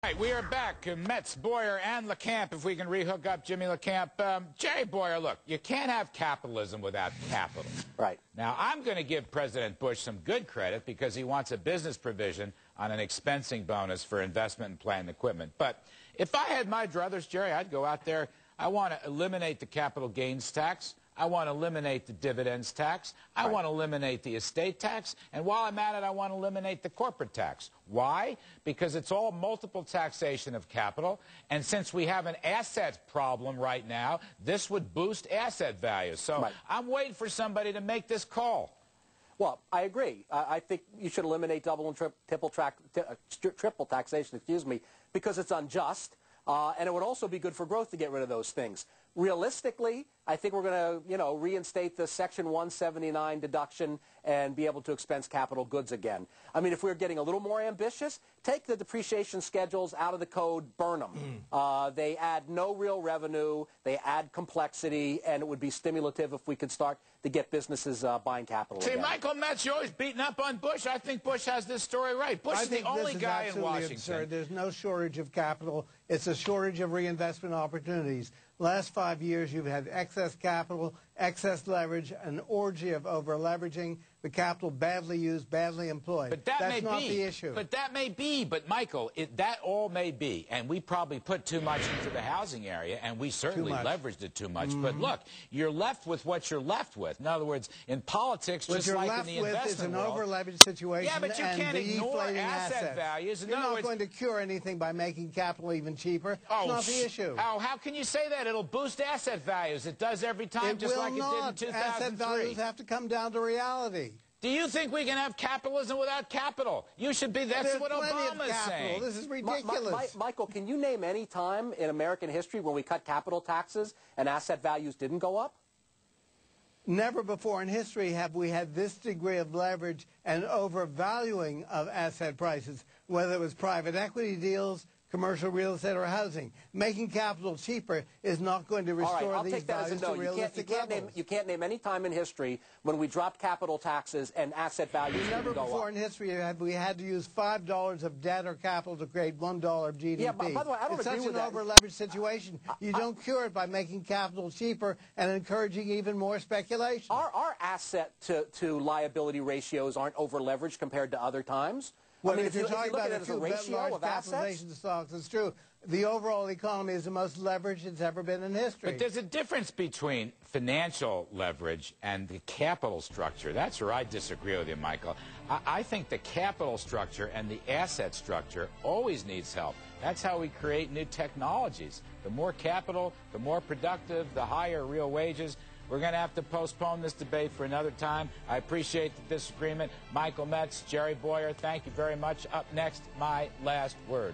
All right, we are back. Metz, Bowyer, and LeCamp, if we can rehook up Jimmy LeCamp. Jerry Bowyer, look, you can't have capitalism without capital. Right. Now, I'm going to give President Bush some good credit because he wants a business provision on an expensing bonus for investment in plant and equipment. But if I had my druthers, Jerry, I'd go out there. I want to eliminate the capital gains tax. I want to eliminate the dividends tax. I want to eliminate the estate tax. And while I'm at it, I want to eliminate the corporate tax. Why? Because it's all multiple taxation of capital. And since we have an asset problem right now, this would boost asset values. So I'm waiting for somebody to make this call. Well, I agree. I think you should eliminate double and triple taxation, because it's unjust. And it would also be good for growth to get rid of those things. Realistically, I think we're going to, reinstate the Section 179 deduction and be able to expense capital goods again. I mean, if we're getting a little more ambitious, take the depreciation schedules out of the code, burn them. They add no real revenue, they add complexity, and it would be stimulative if we could start to get businesses buying capital again. Michael Metz, you're always beating up on Bush. I think Bush has this story right. Bush is the only guy in Washington. Absurd. There's no shortage of capital. It's a shortage of reinvestment opportunities. Last 5 years, you've had excess capital, excess leverage, an orgy of over-leveraging, the capital badly used, badly employed. But that's not the issue. But that may be. But, Michael, that all may be. And we probably put too much into the housing area, and we certainly leveraged it too much. But, look, you're left with what you're left with. In other words, in politics, just like in the investment world. What you're left with is an over-leveraged situation. Yeah, but you can't ignore asset values. You're not going to cure anything by making capital even cheaper. Oh, it's not the issue. Oh, how can you say that? It'll boost asset values. It does every time, just like it did in 2003. Asset values have to come down to reality. Do you think we can have capitalism without capital? You should be. That's what Obama's saying. This is ridiculous. Michael, can you name any time in American history when we cut capital taxes and asset values didn't go up? Never before in history have we had this degree of leverage and overvaluing of asset prices, whether it was private equity deals, commercial real estate, or housing. Making capital cheaper is not going to restore these values to realistic levels. You can't name any time in history when we dropped capital taxes and asset values didn't go up. Never before in history have we had to use $5 of debt or capital to create $1 of GDP. Yeah, by the way, I don't agree with that. It's such an over-leveraged situation. You don't cure it by making capital cheaper and encouraging even more speculation. Our asset to liability ratios aren't over-leveraged compared to other times. Well, I mean, if you're talking about a ratio of capitalization of stocks, it's true. The overall economy is the most leveraged it's ever been in history. But there's a difference between financial leverage and the capital structure. That's where I disagree with you, Michael. I think the capital structure and the asset structure always needs help. That's how we create new technologies. The more capital, the more productive, the higher real wages. We're going to have to postpone this debate for another time. I appreciate the disagreement. Michael Metz, Jerry Bowyer, thank you very much. Up next, my last word.